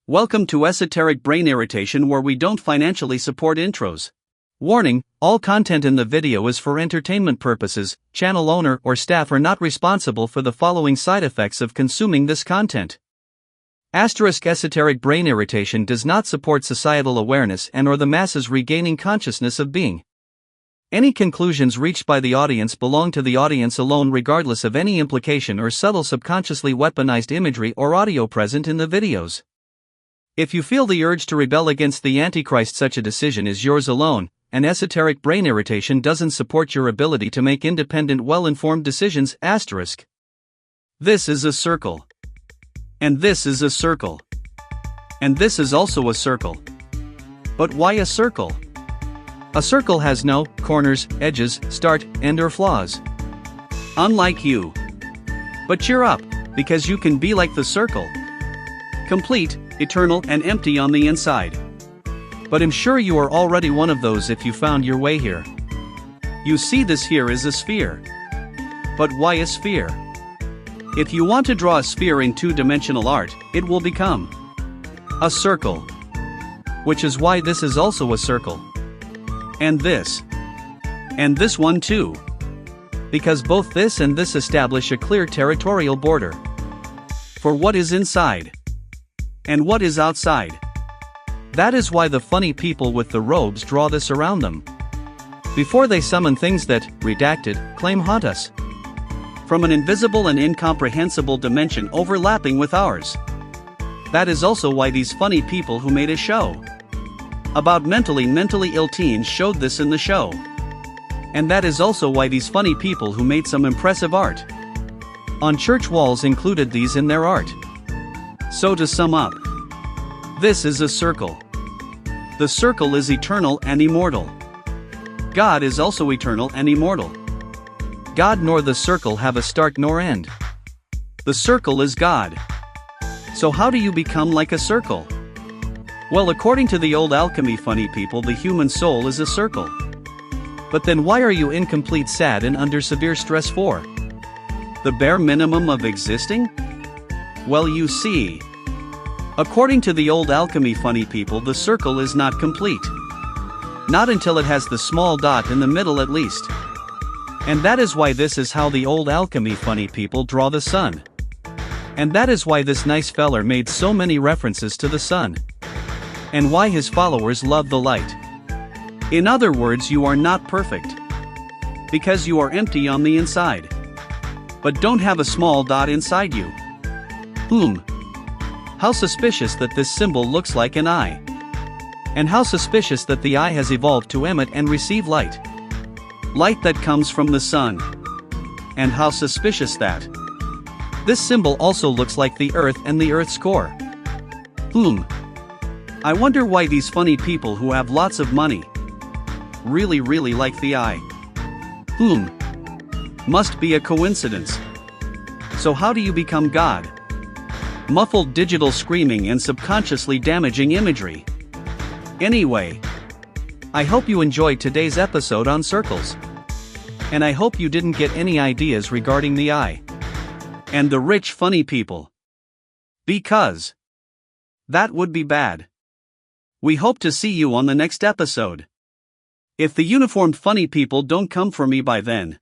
Welcome to Esoteric Brain Irritation, where we don't financially support intros. Warning, all content in the video is for entertainment purposes. Channel owner or staff are not responsible for the following side effects of consuming this content. Esoteric Brain Irritation does not support societal awareness and or the masses regaining consciousness of being. Any conclusions reached by the audience belong to the audience alone, regardless of any implication or subtle subconsciously weaponized imagery or audio present in the videos. If you feel the urge to rebel against the Antichrist, such a decision is yours alone, and Esoteric Brain Irritation doesn't support your ability to make independent, well-informed decisions. This is a circle. And this is a circle. And this is also a circle. But why a circle? A circle has no corners, edges, start, end, or flaws. Unlike you. But cheer up, because you can be like the circle. Complete, eternal, and empty on the inside. But I'm sure you are already one of those if you found your way here. You see, this here is a sphere. But why a sphere? If you want to draw a sphere in two-dimensional art, it will become a circle. Which is why this is also a circle. And this one too. Because both this and this establish a clear territorial border for what is inside and what is outside. That is why the funny people with the robes draw this around them, before they summon things that, redacted, claim haunt us from an invisible and incomprehensible dimension overlapping with ours. That is also why these funny people who made a show about mentally ill teens showed this in the show. And that is also why these funny people who made some impressive art on church walls included these in their art. So to sum up, this is a circle. The circle is eternal and immortal. God is also eternal and immortal. God nor the circle have a start nor end. The circle is God. So how do you become like a circle? Well, according to the old alchemy funny people, the human soul is a circle. But then why are you incomplete, sad, and under severe stress for? The bare minimum of existing? Well, you see, according to the old alchemy funny people, the circle is not complete. Not until it has the small dot in the middle at least. And that is why this is how the old alchemy funny people draw the sun. And that is why this nice feller made so many references to the sun. And why his followers love the light. In other words, you are not perfect. Because you are empty on the inside. But don't have a small dot inside you. How suspicious that this symbol looks like an eye. And how suspicious that the eye has evolved to emit and receive light. Light that comes from the sun. And how suspicious that this symbol also looks like the earth and the earth's core. I wonder why these funny people who have lots of money really like the eye. Must be a coincidence. So how do you become God? Muffled digital screaming and subconsciously damaging imagery. Anyway, I hope you enjoyed today's episode on circles. And I hope you didn't get any ideas regarding the eye and the rich funny people. Because that would be bad. We hope to see you on the next episode. If the uniformed funny people don't come for me by then.